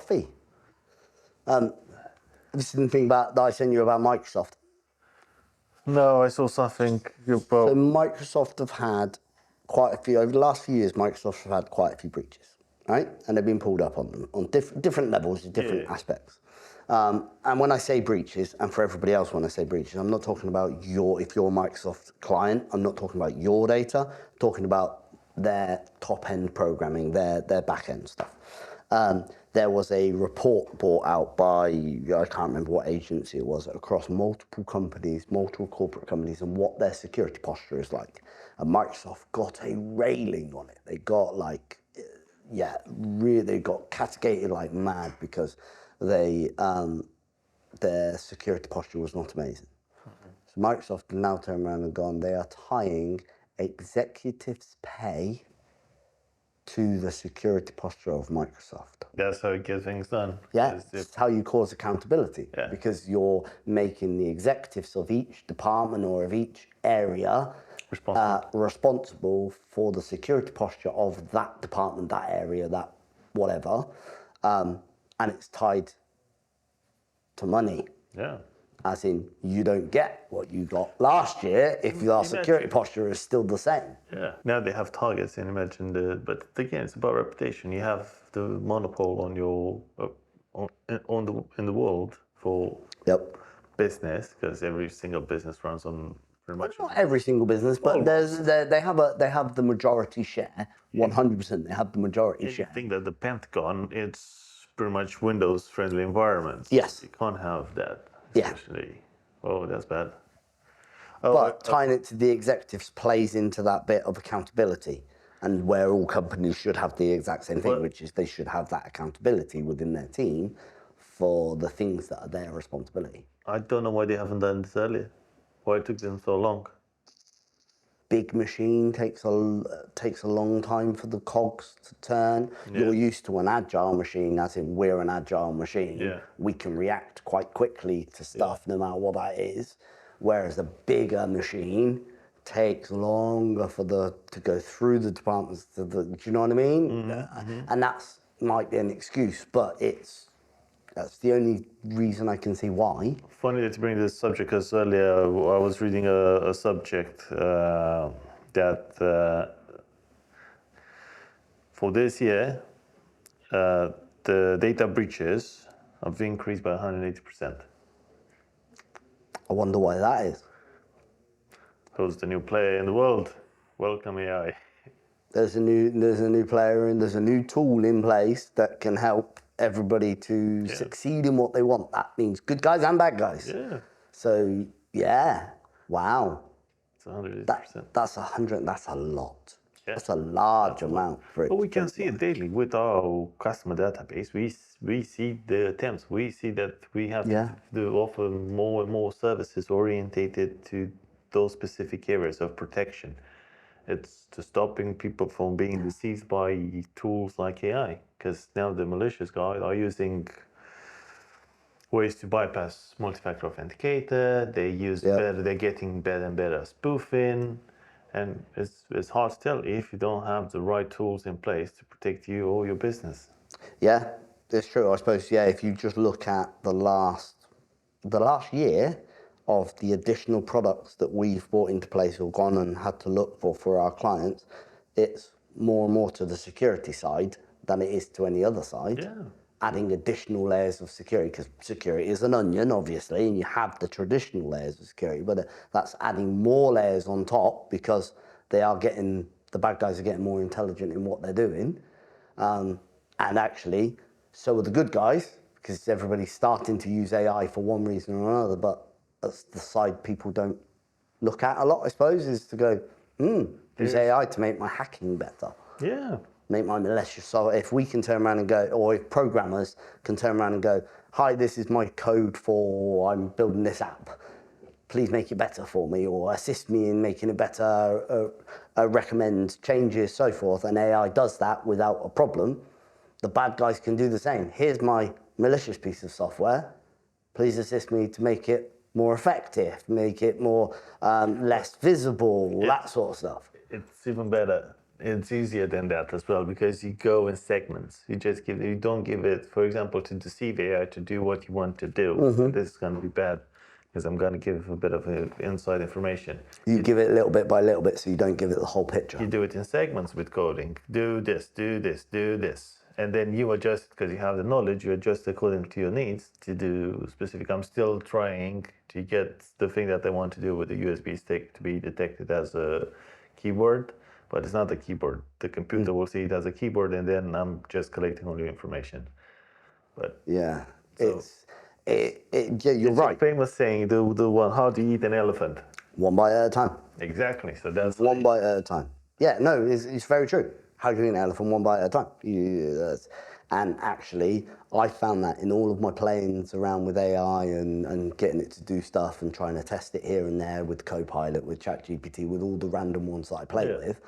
fee. This is the thing that I sent you about Microsoft. No, I saw something about... So Microsoft have had quite a few, over the last few years, Microsoft have had quite a few breaches, right? And they've been pulled up on them on different levels, different aspects. And when I say breaches, and for everybody else when I say breaches, I'm not talking about if you're a Microsoft client, I'm not talking about your data, I'm talking about their top-end programming, their back-end stuff. There was a report brought out by, I can't remember what agency it was, across multiple companies, multiple corporate companies, and what their security posture is like. And Microsoft got a railing on it. They got they got castigated like mad because their security posture was not amazing. So Microsoft have now turned around and gone, they are tying executives' pay to the security posture of Microsoft. That's how you get things done. Yeah, it's how you cause accountability. Yeah. Because you're making the executives of each department or of each area responsible for the security posture of that department, that area, that whatever. And it's tied to money. Yeah. As in, you don't get what you got last year if your security posture is still the same. Yeah. Now they have targets, and imagine but again, it's about reputation. You have the monopoly on your in the world for business, because every single business runs on pretty much. Not every single business, but they have the majority share. 100%, they have the majority share. I think that the Pentagon, it's pretty much Windows-friendly environment. Yes. You can't have that. Especially. Oh, that's bad. But tying it to the executives plays into that bit of accountability, and where all companies should have the exact same thing, which is they should have that accountability within their team for the things that are their responsibility. I don't know why they haven't done this earlier. Why it took them so long? Big machine takes a long time for the cogs to turn. Yeah. You're used to an agile machine, as in we're an agile machine. Yeah. We can react quite quickly to stuff no matter what that is. Whereas a bigger machine takes longer to go through the departments. Do you know what I mean? Mm-hmm. And that's might be an excuse, but that's the only reason I can see why. Funny that you bring this subject, because earlier I was reading a subject that for this year, the data breaches have increased by 180%. I wonder why that is. Who's the new player in the world? Welcome AI. There's a new player, and there's a new tool in place that can help everybody to succeed in what they want. That means good guys and bad guys. Yeah. So wow. It's 180%. That's 100. That's a lot. Yeah. That's a large amount for it. But we can see it daily with our customer database. We see the attempts. We see that we have to offer more and more services orientated to those specific areas of protection. It's to stopping people from being deceived by tools like AI, because now the malicious guys are using ways to bypass multi-factor authenticator. They're getting better and better spoofing, and it's hard to tell if you don't have the right tools in place to protect you or your business. Yeah, it's true. I suppose if you just look at the last year of the additional products that we've brought into place or gone and had to look for our clients, it's more and more to the security side than it is to any other side. Yeah. Adding additional layers of security, because security is an onion, obviously, and you have the traditional layers of security, but that's adding more layers on top, because the bad guys are getting more intelligent in what they're doing. And actually, so are the good guys, because everybody's starting to use AI for one reason or another, but that's the side people don't look at a lot, I suppose, is to go, use AI to make my hacking better. Yeah. Make my malicious. So if we can turn around and go, or if programmers can turn around and go, hi, this is my code I'm building this app. Please make it better for me, or assist me in making it better, recommend changes, so forth. And AI does that without a problem. The bad guys can do the same. Here's my malicious piece of software. Please assist me to make it more effective, make it more less visible, that sort of stuff. It's even better. it's easier than that as well because you go in segments. You don't give it, for example, to deceive AI to do what you want to do. This is going to be bad because I'm going to give a bit of inside information. You give it little bit by little bit, so you don't give it the whole picture. You do it in segments with coding. Do this, do this, do this. And then you adjust, because you have the knowledge, you adjust according to your needs to do specific. I'm still trying to get the thing that I want to do with the USB stick to be detected as a keyboard, but it's not a keyboard. The computer will see it as a keyboard, and then I'm just collecting all your information. But Yeah, so yeah, you're it's a right. famous saying, the one, how do you eat an elephant? One bite at a time. Exactly. So that's One bite at a time. Yeah, no, it's very true. How do you eat an elephant one bite at a time? And actually, I found that in all of my playings around with AI and getting it to do stuff and trying to test it here and there with Copilot, with ChatGPT, with all the random ones that I play Yeah. with,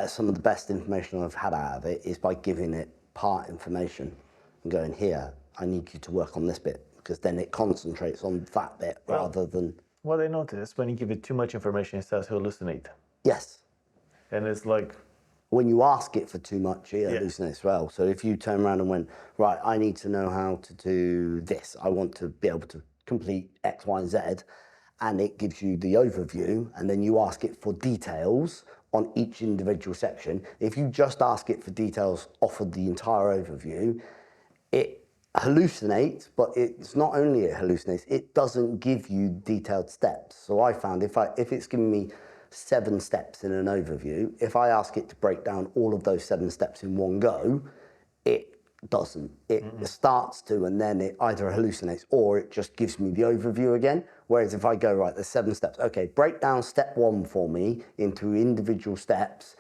some of the best information I've had out of it is by giving it part information and going, here, I need you to work on this bit, because then it concentrates on that bit rather than... What I noticed, when you give it too much information, it starts to hallucinate. Yes. And it's like, When you ask it for too much, it Yeah. hallucinates as well. So if you turn around and went, right, I need to know how to do this. I want to be able to complete X, Y, and Z. And it gives you the overview, and then you ask it for details on each individual section. If you just ask it for details off of the entire overview, it hallucinates, but it's not only it hallucinates, it doesn't give you detailed steps. So I found if it's giving me 7 steps in an overview, if I ask it to break down all of those 7 steps in one go, it doesn't. It starts to, and then it either hallucinates or it just gives me the overview again. Whereas if I go, right, there's 7 steps. Okay, break down step 1 for me into individual steps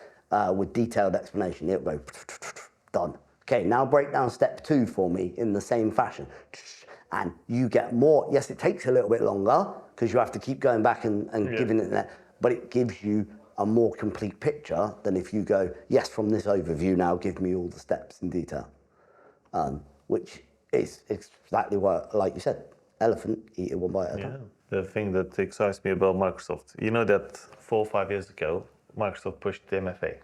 with detailed explanation. It'll go, done. Okay, now break down step 2 for me in the same fashion. And you get more. Yes, it takes a little bit longer because you have to keep going back and giving it that, but it gives you a more complete picture than if you go, yes, from this overview now, give me all the steps in detail. Which is exactly what, like you said, elephant, eat it one bite at a time. the thing that excites me about Microsoft, you know that 4 or 5 years ago, Microsoft pushed the MFA.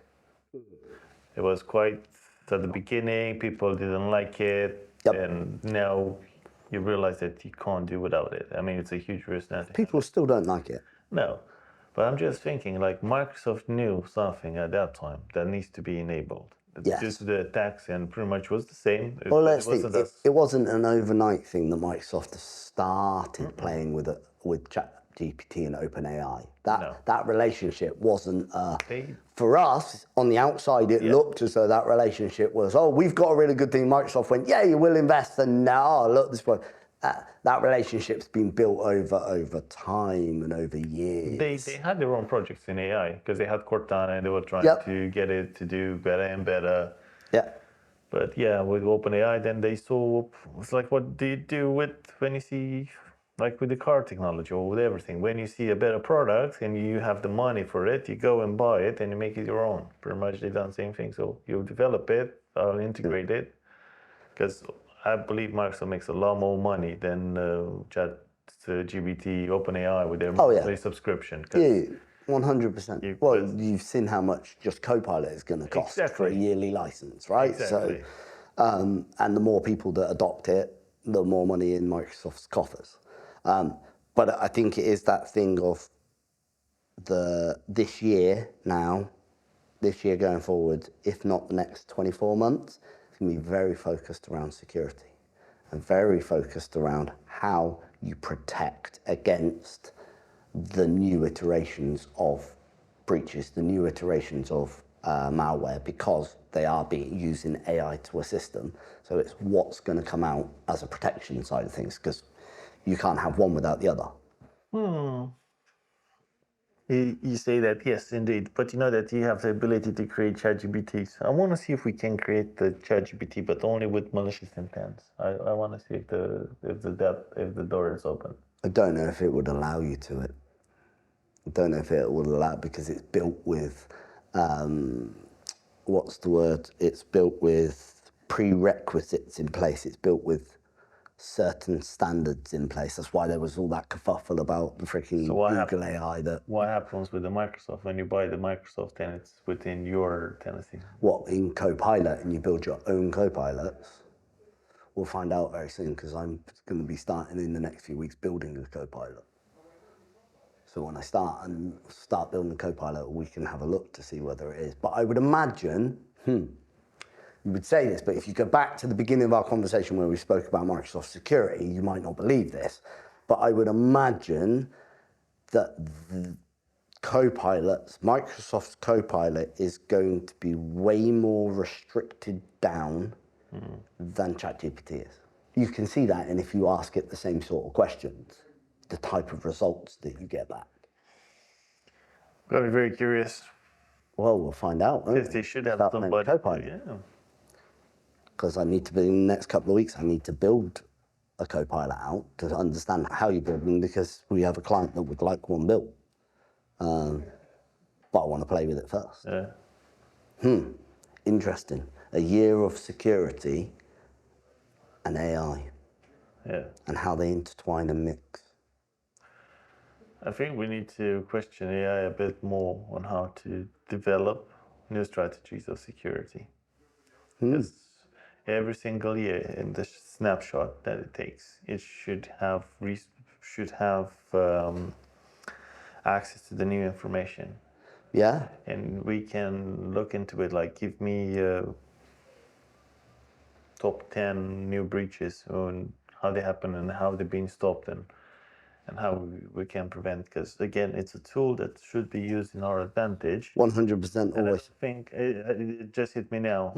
It was quite, at the beginning, people didn't like it, Yep. and now you realize that you can't do without it. I mean, it's a huge risk. People still don't like it. No, but I'm just thinking, like, Microsoft knew something at that time that needs to be enabled. Yes. Due to the attacks, and pretty much was the same. Well, But let's see. wasn't as- It wasn't an overnight thing that Microsoft started playing with ChatGPT and OpenAI. That relationship wasn't. For us, on the outside, it looked as though that relationship was, oh, we've got a really good thing. Microsoft went, yeah, you will invest, and now look this way. That relationship's been built over time and over years. They had their own projects in AI because they had Cortana and they were trying to get it to do better and better. Yeah. But yeah, with OpenAI, then they saw, it's like, what do you do when you see, like with the car technology or with everything, when you see a better product and you have the money for it, you go and buy it and you make it your own. Pretty much they done the same thing. So you develop it, integrate it, because I believe Microsoft makes a lot more money than ChatGPT, OpenAI with their monthly subscription. Yeah, 100%. Well, you've seen how much just Copilot is going to cost for a yearly license, right? Exactly. So, and the more people that adopt it, the more money in Microsoft's coffers. But I think it is that thing of this year going forward, if not the next 24 months, it's going to be very focused around security and very focused around how you protect against the new iterations of breaches, the new iterations of malware, because they are using AI to assist them. So it's what's going to come out as a protection side of things, because you can't have one without the other. You say that, yes, indeed. But you know that you have the ability to create ChatGPTs. I want to see if we can create the ChatGPT, but only with malicious intents. I want to see if the door is open. I don't know if it would allow you to it. I don't know if it would allow, because it's built with, what's the word? It's built with prerequisites in place. It's built with certain standards in place. That's why there was all that kerfuffle about the freaking Google AI. What happens with the Microsoft when you buy the Microsoft and it's within your tenancy? What, in Copilot, and you build your own Copilots? We'll find out very soon, because I'm going to be starting in the next few weeks building a Copilot. So when I start building the Copilot, we can have a look to see whether it is. But I would imagine, you would say this, but if you go back to the beginning of our conversation where we spoke about Microsoft security, you might not believe this, but I would imagine that the Copilots, Microsoft's Copilot, is going to be way more restricted down than ChatGPT is. You can see that, and if you ask it the same sort of questions, the type of results that you get back. Got me very curious. Well, we'll find out. Because they should have somebody. Yeah. Because I need to be, in the next couple of weeks, I need to build a Copilot out to understand how you build them, because we have a client that would like one built. But I want to play with it first. Yeah. Interesting. A year of security and AI. Yeah. And how they intertwine and mix. I think we need to question AI a bit more on how to develop new strategies of security. Because every single year in the snapshot that it takes, it should have access to the new information. Yeah. And we can look into it, like give me top 10 new breaches on how they happen and how they're being stopped and how we can prevent. Because again, it's a tool that should be used in our advantage. 100% And always. I think it just hit me now.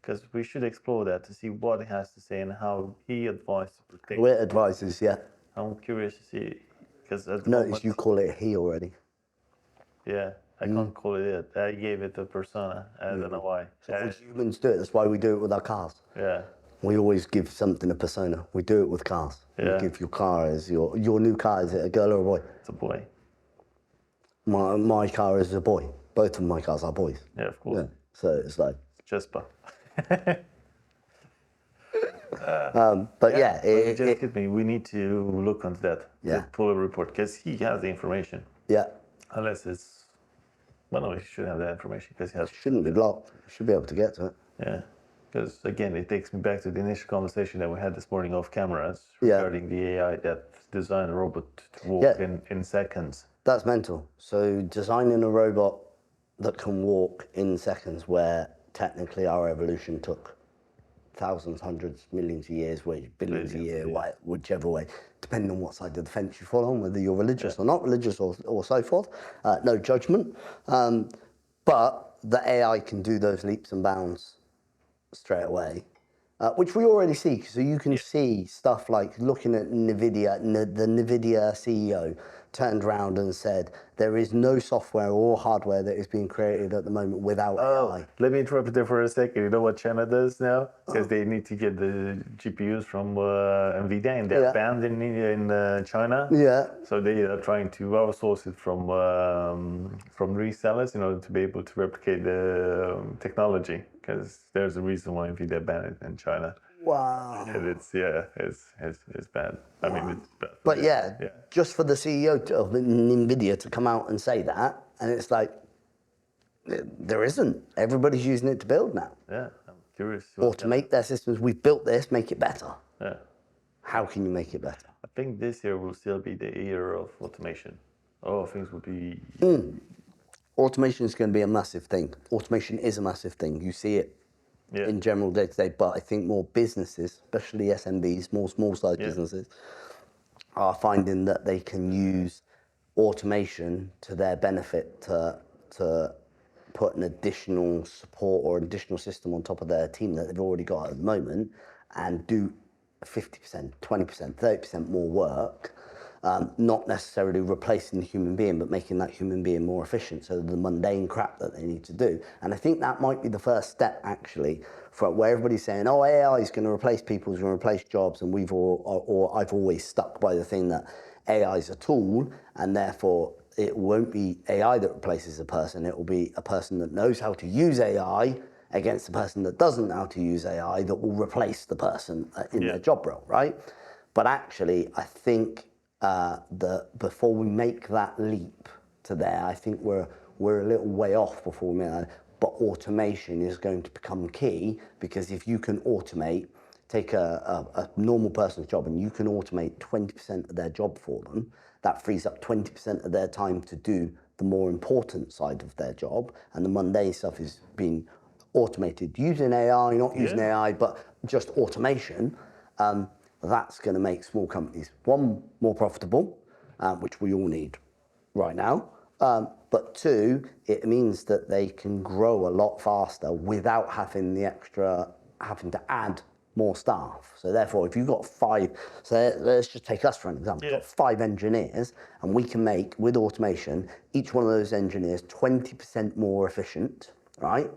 Because we should explore that to see what he has to say and how he advised to protect. We're advisors, yeah. I'm curious to see, because at the Notice moment, you call it he already. yeah, I can't call it it. I gave it a persona. I don't know why. So humans do it. That's why we do it with our cars. Yeah. We always give something a persona. We do it with cars. Yeah. You give your car as your new car. Is it a girl or a boy? It's a boy. My car is a boy. Both of my cars are boys. Yeah, of course. Yeah. So it's like. Jasper. But yeah, it just hit me. We need to look into that. Yeah. Pull a report, because he has the information. Yeah. Unless it's, well, no, he should have that information because he has. Shouldn't be blocked. You should be able to get to it. Yeah. Because again, it takes me back to the initial conversation that we had this morning off cameras regarding the AI that designed a robot to walk in seconds. That's mental. So designing a robot that can walk in seconds, where technically our evolution took thousands, hundreds, millions of years, billions of years, whichever way, depending on what side of the fence you fall on, whether you're religious or not religious or so forth. No judgment. But the AI can do those leaps and bounds straight away, which we already see. So you can see stuff like looking at NVIDIA, the NVIDIA CEO turned around and said, there is no software or hardware that is being created at the moment without AI. Let me interrupt you there for a second. You know what China does now? Because they need to get the GPUs from NVIDIA, and they're banned in China. Yeah. So they are trying to outsource it from resellers in order to be able to replicate the technology. Because there's a reason why NVIDIA banned it in China. Wow. And it's bad. I mean, it's bad. But just for the CEO of NVIDIA to come out and say that, and it's like, there isn't. Everybody's using it to build now. Yeah, I'm curious. Or to make their systems, we've built this, make it better. Yeah. How can you make it better? I think this year will still be the year of automation. Things will be... Automation is going to be a massive thing. Automation is a massive thing. You see it in general day-to-day, but I think more businesses, especially SMBs, more small-sized businesses, are finding that they can use automation to their benefit to put an additional support or additional system on top of their team that they've already got at the moment and do 50%, 20%, 30% more work, not necessarily replacing the human being, but making that human being more efficient. So the mundane crap that they need to do. And I think that might be the first step, actually, for where everybody's saying, oh, AI is going to replace people, it's going to replace jobs. And I've always stuck by the thing that AI is a tool, and therefore it won't be AI that replaces a person. It will be a person that knows how to use AI against the person that doesn't know how to use AI that will replace the person in their job role, right? But actually, I think that before we make that leap to there, I think we're a little way off before we make that. But automation is going to become key, because if you can automate, take a normal person's job and you can automate 20% of their job for them, that frees up 20% of their time to do the more important side of their job, and the mundane stuff is being automated using AI, not using AI, but just automation. That's going to make small companies, one, more profitable, which we all need right now, but two, it means that they can grow a lot faster without having to add more staff. So therefore, if you've got five, so let's just take us for an example. We've got 5 engineers, and we can make, with automation, each one of those engineers 20% more efficient, right?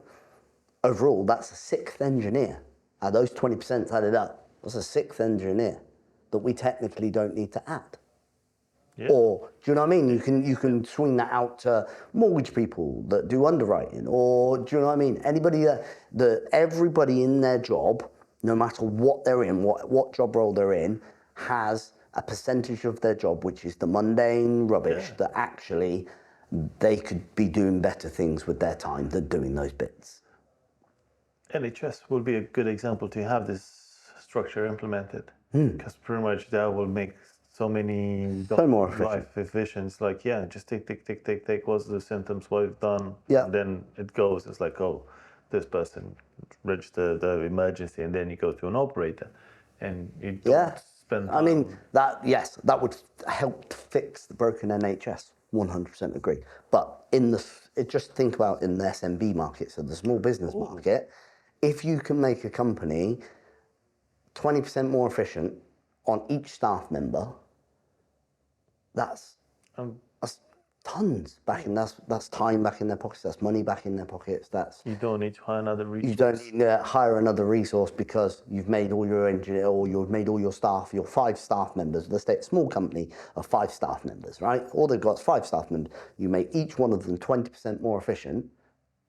Overall, that's a 6th engineer. Those 20% added up, that's a 6th engineer that we technically don't need to add. Or, do you know what I mean? You can swing that out to mortgage people that do underwriting, or do you know what I mean? Anybody that everybody in their job, no matter what they're in, what job role they're in, has a percentage of their job which is the mundane rubbish that actually they could be doing better things with their time than doing those bits. NHS will be a good example to have this structure implemented, because pretty much that will make so many more efficient. life efficient. Like, just take, what's the symptoms, what you've done, Yeah. and then it goes. It's like, oh, this person register the emergency, and then you go to an operator, and you don't spend time. I mean, that would help to fix the broken NHS. 100% agree. But just think about in the SMB market, so the small business market, if you can make a company 20% more efficient on each staff member, that's tons back in. That's time back in their pockets. That's money back in their pockets. You don't need to hire another resource. You don't need to hire another resource because you've made all your engineer, or you've made all your staff, your 5 staff members. Let's say a small company of 5 staff members, right? All they've got is 5 staff members. You make each one of them 20% more efficient.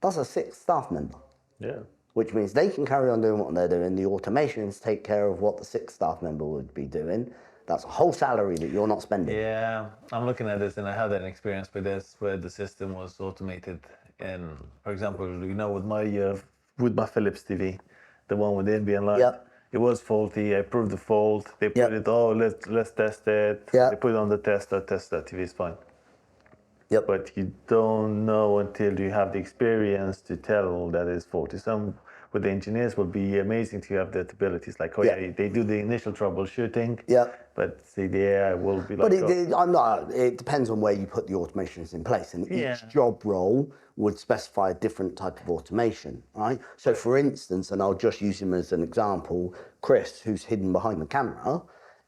That's a 6th staff member. Yeah. Which means they can carry on doing what they're doing. The automations take care of what the 6th staff member would be doing. That's a whole salary that you're not spending. Yeah, I'm looking at this, and I had an experience with this where the system was automated. And for example, with my Philips TV, the one with the NBN line, it was faulty. I proved the fault. They put it. Oh, let's test it. They put it on the tester. Test that TV is fine. But you don't know until you have the experience to tell that it's faulty. Some with the engineers will be amazing to have that abilities. Like, they do the initial troubleshooting. But the AI will be like. But it depends on where you put the automations in place, and each job role would specify a different type of automation, right? So, for instance, and I'll just use him as an example, Chris, who's hidden behind the camera.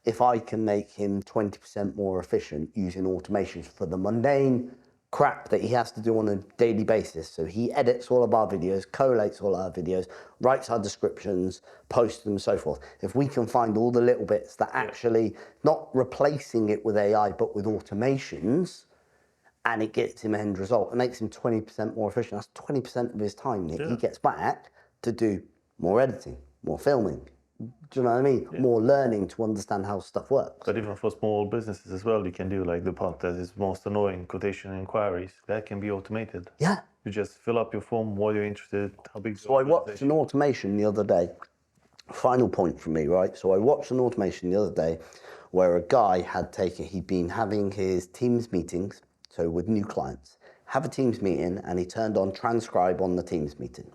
If I can make him 20% more efficient using automations for the mundane crap that he has to do on a daily basis. So he edits all of our videos, collates all our videos, writes our descriptions, posts them, and so forth. If we can find all the little bits that actually, not replacing it with AI, but with automations, and it gets him an end result, it makes him 20% more efficient. That's 20% of his time that he gets back to do more editing, more filming. Do you know what I mean? More learning to understand how stuff works. But even for small businesses as well, you can do like the part that is most annoying, quotation inquiries. That can be automated. Yeah. You just fill up your form, what you're interested, how big. So I watched an automation the other day. Final point from me, right? So I watched an automation the other day where a guy he'd been having his Teams meetings, so with new clients, have a Teams meeting, and he turned on transcribe on the Teams meeting.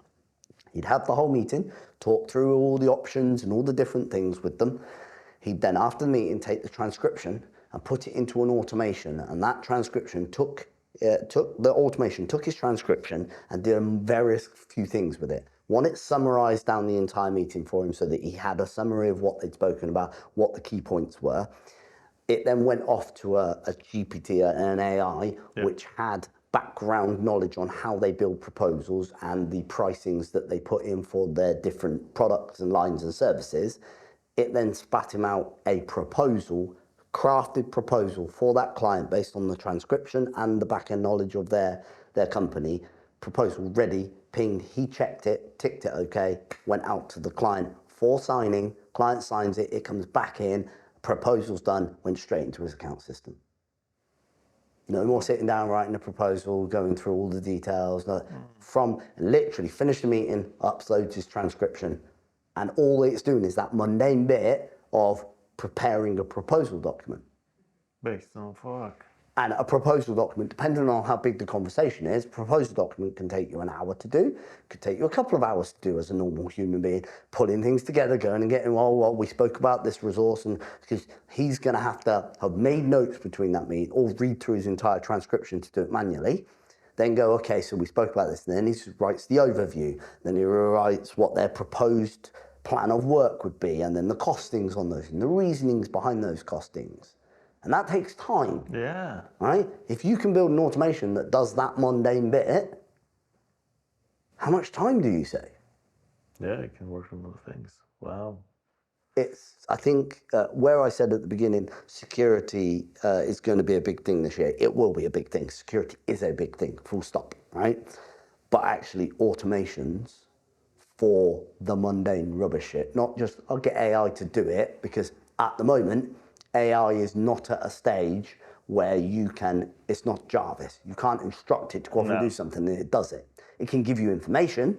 He'd have the whole meeting, talk through all the options and all the different things with them. He'd then, after the meeting, take the transcription and put it into an automation. And that transcription took his transcription and did various few things with it. One, it summarized down the entire meeting for him so that he had a summary of what they'd spoken about, what the key points were. It then went off to a GPT, an AI, which had background knowledge on how they build proposals and the pricings that they put in for their different products and lines and services. It then spat him out a crafted proposal for that client based on the transcription and the back-end knowledge of their company, proposal ready, pinged, he checked it, ticked it okay, went out to the client for signing, client signs it, it comes back in, proposal's done, went straight into his account system. No more sitting down writing a proposal, going through all the details. No, from literally finish the meeting, uploads his transcription, and all it's doing is that mundane bit of preparing a proposal document. Based on work. And a proposal document, depending on how big the conversation is, proposal document can take you an hour to do, could take you a couple of hours to do as a normal human being, pulling things together, going and getting, well, we spoke about this resource, and because he's going to have made notes between that meeting, or read through his entire transcription to do it manually, then go, okay, so we spoke about this, and then he writes the overview, then he writes what their proposed plan of work would be, and then the costings on those, and the reasonings behind those costings. And that takes time. Yeah. Right? If you can build an automation that does that mundane bit, how much time do you save? Yeah, it can work on other things. Wow. I think, where I said at the beginning, security is going to be a big thing this year. It will be a big thing. Security is a big thing, full stop, right? But actually, automations for the mundane rubbish shit, not just, I'll get AI to do it, because at the moment, AI is not at a stage where it's not Jarvis. You can't instruct it to go off and do something and it does it. It can give you information,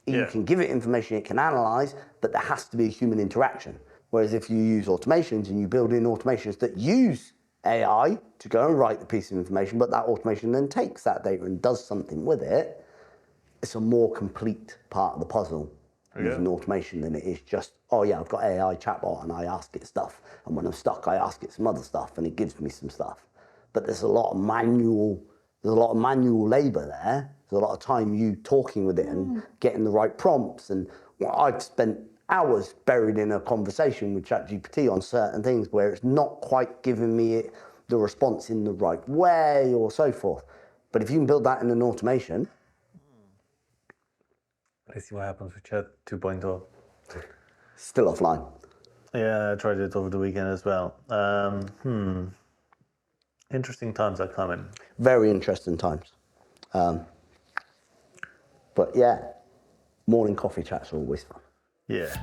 you can give it information it can analyze, but there has to be a human interaction. Whereas if you use automations and you build in automations that use AI to go and write the piece of information, but that automation then takes that data and does something with it, it's a more complete part of the puzzle using automation than it is just, oh yeah, I've got AI chatbot and I ask it stuff, and when I'm stuck I ask it some other stuff and it gives me some stuff. But there's a lot of manual labor there. There's a lot of time you talking with it and getting the right prompts, and I've spent hours buried in a conversation with ChatGPT on certain things where it's not quite giving me the response in the right way or so forth. But if you can build that in an automation, Let's see what happens with Chat 2.0. still offline. Yeah, I tried it over the weekend as well. Interesting times are coming. Very interesting times. But yeah, morning coffee chats are always fun. Yeah.